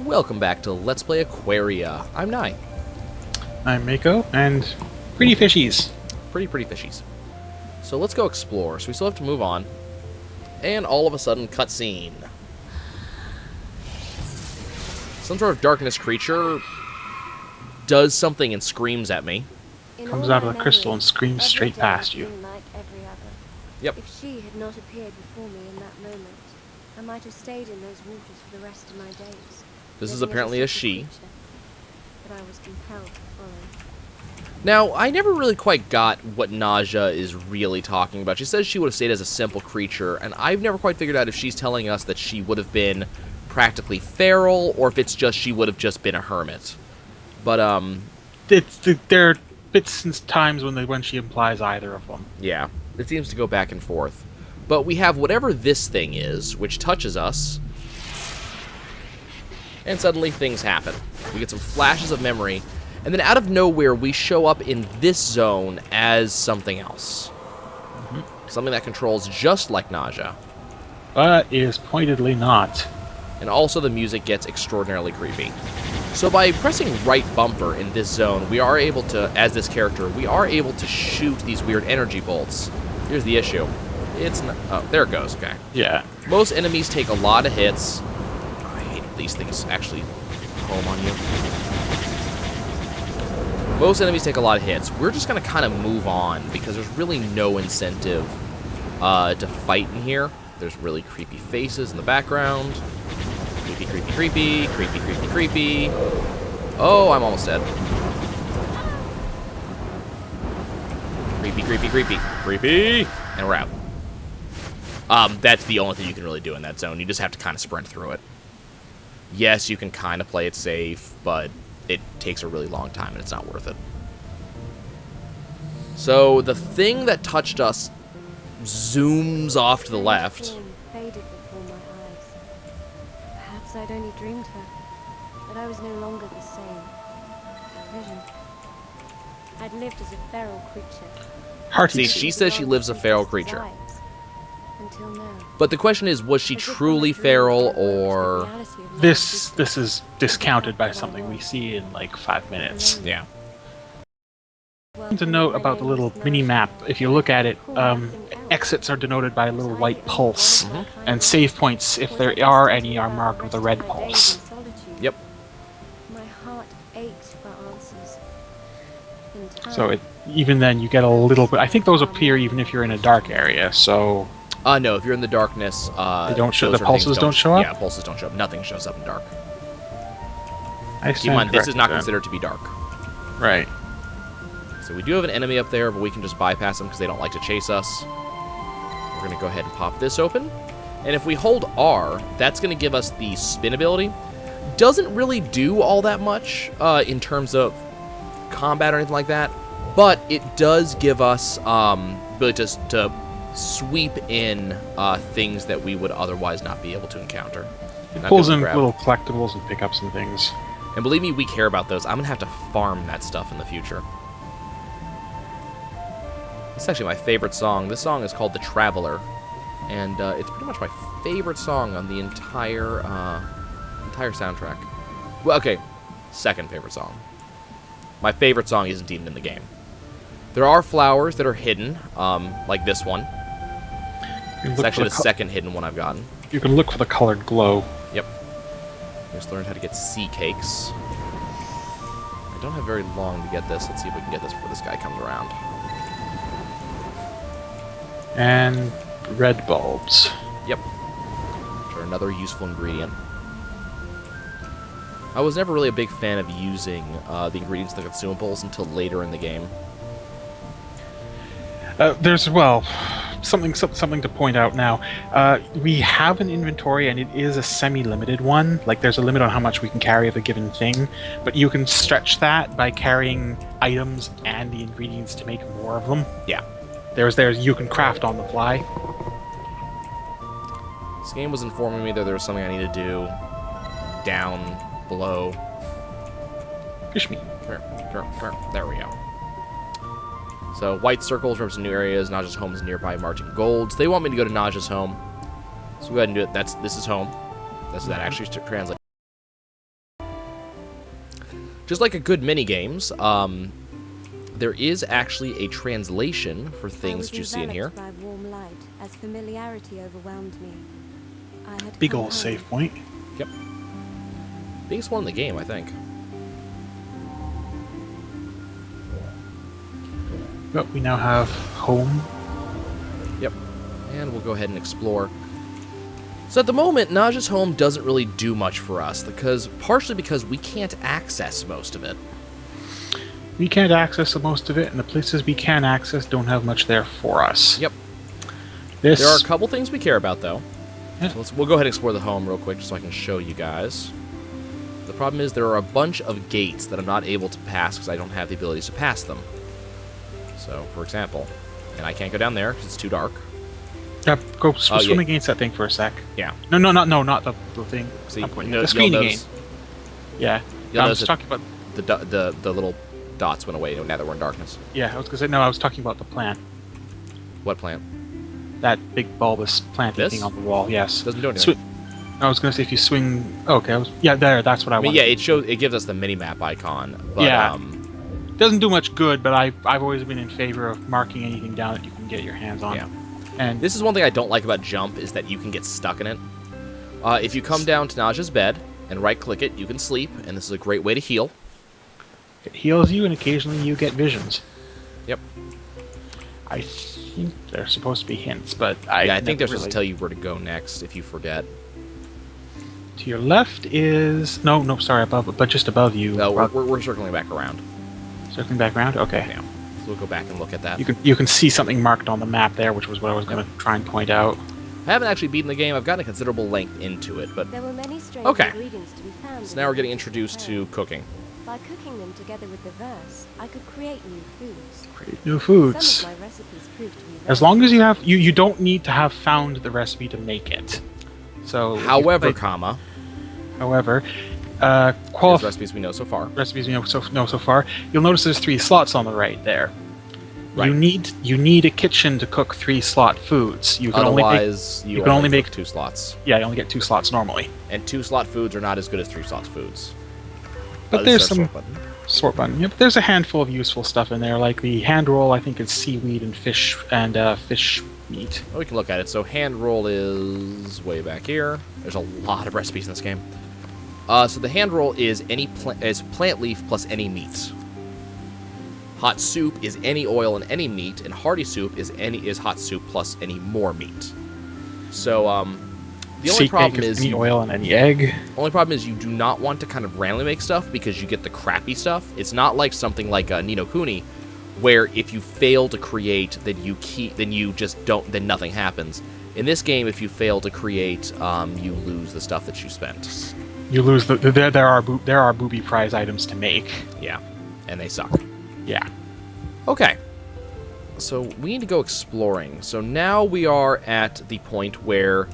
Welcome back to Let's Play Aquaria. I'm Nai. I'm Mako, and pretty fishies. Pretty fishies. So let's go explore. So we still have to move on. And all of a sudden, cutscene. Some sort of darkness creature does something and screams at me. Comes out of the crystal and screams straight past you. Like every other. Yep. If she had not appeared before me in that moment, I might have stayed in those waters for the rest of my days. This is living as apparently a simple she. creature. But I was compelled to follow. Now, I never really quite got what Naija is really talking about. She says she would have stayed as a simple creature, and I've never quite figured out if she's telling us that she would have been practically feral, or if it's just she would have just been a hermit. But, There are bits and times when she implies either of them. yeah, it seems to go back and forth. But we have whatever this thing is, which touches us, and suddenly things happen. We get some flashes of memory, and then out of nowhere, we show up in this zone as something else. Something that controls just like Naija. But is pointedly not. And also the music gets extraordinarily creepy. So by pressing right bumper in this zone, we are able to, as this character, we are able to shoot these weird energy bolts. Here's the issue. It's not, oh, there it goes, okay. Yeah. Most enemies take a lot of hits. I hate these things actually home on you. Most enemies take a lot of hits. We're just going to kind of move on because there's really no incentive to fight in here. There's really creepy faces in the background. Creepy, creepy, creepy. Creepy, creepy, creepy. Oh, I'm almost dead. Creepy, creepy, creepy. Creepy! And we're out. That's the only thing you can really do in that zone. You just have to kind of sprint through it. Yes, you can kind of play it safe, but it takes a really long time and it's not worth it. So the thing that touched us zooms off to the left. Form faded before my eyes. Perhaps I'd only dreamed her, but I was no longer the same. A vision. I'd lived as a feral creature. Hearty. See, she says she lives a feral creature. Until now. But the question is, was she truly feral, or... This is discounted by something we see in like 5 minutes. Yeah. To note about the little mini-map, if you look at it, exits are denoted by a little white pulse, and save points, if there are any, are marked with a red pulse. Yep. My heart aches for answers. In time, So even then, you get a little bit... I think those appear even if you're in a dark area, so... No, if you're in the darkness, They don't show- those the sort of things pulses don't show up? Yeah, pulses don't show up. Nothing shows up in dark. I Keep in mind, this is not then. considered to be dark. Right. So we do have an enemy up there, but we can just bypass them because they don't like to chase us. We're going to go ahead and pop this open. And if we hold R, that's going to give us the spin ability. Doesn't really do all that much in terms of combat or anything like that, but it does give us ability to sweep in things that we would otherwise not be able to encounter. It Not pulls be able in to grab. little collectibles and pickups and things. And believe me, we care about those. I'm going to have to farm that stuff in the future. It's actually my favorite song. This song is called The Traveler, and it's pretty much my favorite song on the entire soundtrack. Well, okay, second favorite song. My favorite song isn't even in the game. There are flowers that are hidden, like this one. It's actually the second hidden one I've gotten. You can look for the colored glow. Yep. Just learned how to get sea cakes. I don't have very long to get this. Let's see if we can get this before this guy comes around. And red bulbs. Yep. Which are another useful ingredient. I was never really a big fan of using the ingredients in the consumables until later in the game. There's, well, something to point out now. We have an inventory, and it is a semi-limited one. Like, there's a limit on how much we can carry of a given thing, but you can stretch that by carrying items and the ingredients to make more of them. Yeah. You can craft on the fly. This game was informing me that there was something I need to do down below. Fish meat. There we go. So white circles represent new areas. Naija's home is nearby, marching golds. They want me to go to Naija's home. So go ahead and do it. This is home. That's what that actually translates. just like a good mini-games, there is actually a translation for things that you see in here. By warm light, as familiarity overwhelmed me. I had Big come old home. save point. Yep. Biggest one in the game, I think. But we now have home. Yep. And we'll go ahead and explore. So at the moment, Naija's home doesn't really do much for us, partially because we can't access most of it. We can't access most of it, and the places we can access don't have much there for us. Yep. There are a couple things we care about, though. Yeah. So we'll go ahead and explore the home real quick just so I can show you guys. The problem is there are a bunch of gates that I'm not able to pass because I don't have the abilities to pass them. So, for example, and I can't go down there because it's too dark. Yeah, go swim yeah. against that thing for a sec. Yeah. No, not the thing. See, I'm pointing no- at the screen you'll again. notice- Yeah. you'll I'm notice just talking about. the little dots went away now that we're in darkness. Yeah, I was gonna say no. I was talking about the plant. What plant? That big bulbous planty This? thing on the wall. Yes. Doesn't do anything. I was gonna say if you swing. Oh, okay. Yeah, there. That's what I I mean, wanted. yeah, it gives us the mini-map icon. But, Yeah. Doesn't do much good, but I've always been in favor of marking anything down that you can get your hands on. Yeah. And This is one thing I don't like about Jump, is that you can get stuck in it. If you come down to Naija's bed and right-click it, you can sleep, and this is a great way to heal. it heals you, and occasionally you get visions. Yep. I think they're supposed to be hints, but I think they're supposed to really... tell you where to go next if you forget. To your left is no, sorry, above, but just above you. No, we're circling back around. Circling back around. Okay. Yeah. So we'll go back and look at that. You can see something marked on the map there, which was what I was going to try and point out. I haven't actually beaten the game. I've gotten a considerable length into it, but There were many strange Okay. ingredients to be found. so in now the we're getting lands of introduced to Earth. cooking. By cooking them together with the verse, I could create new foods. Create new Some foods. of my recipes proved to be As very long as you have you don't need to have found the recipe to make it. So if you However, play- however, here's recipes we know so far. recipes we know so far, you'll notice there's 3 slots on the right there. Right. You need a kitchen to cook 3 slot foods. You can Otherwise, you can only make cook 2 slots. you only get 2 slots normally. And 2 slot foods are not as good as 3 slot foods. But This there's is our some sort button. sort button. Yeah, but there's a handful of useful stuff in there, like the hand roll. I think it's seaweed and fish meat. Well, we can look at it. So hand roll is way back here. There's a lot of recipes in this game. So the hand roll is plant leaf plus any meat. Hot soup is any oil and any meat, and hearty soup is hot soup plus any more meat. So the only Sea problem cake is any oil and any egg. only problem is you do not want to kind of randomly make stuff because you get the crappy stuff. It's not like something like Ni no Kuni, where if you fail to create, then nothing happens. In this game, if you fail to create, you lose the stuff that you spent. You lose there are booby prize items to make. Yeah, and they suck. Yeah. Okay, so we need to go exploring. So now we are at the point where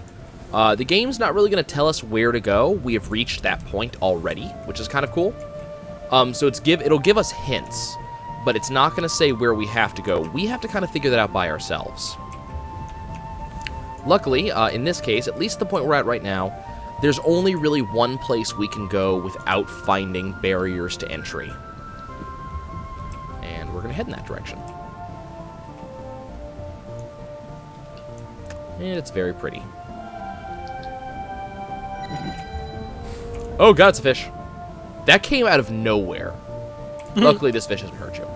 the game's not really going to tell us where to go. We have reached that point already, which is kind of cool. So it'll give us hints, but it's not going to say where we have to go. We have to kind of figure that out by ourselves. Luckily, in this case, at least the point we're at right now, there's only really one place we can go without finding barriers to entry. And we're going to head in that direction. And it's very pretty. Oh god, it's a fish. That came out of nowhere. Luckily, this fish doesn't hurt you.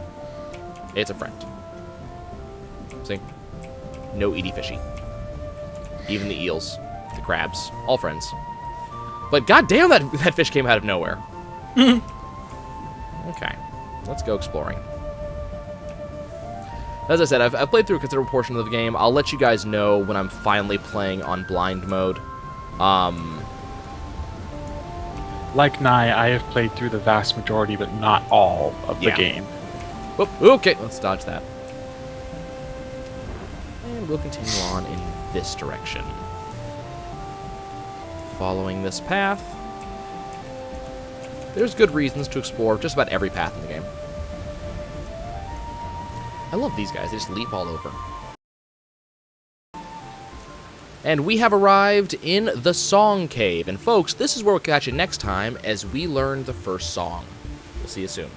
It's a friend. See? No eaty fishy. Even the eels, the crabs, all friends. But goddamn, that fish came out of nowhere. Okay, let's go exploring. As I said, I've played through a considerable portion of the game. I'll let you guys know when I'm finally playing on blind mode. Like Nai, I have played through the vast majority, but not all of the Yeah. game. Whoop, okay, let's dodge that. And we'll continue on in this direction. Following this path. There's good reasons to explore just about every path in the game. I love these guys, they just leap all over. And we have arrived in the Song Cave. And folks, this is where we'll catch you next time as we learn the first song. We'll see you soon.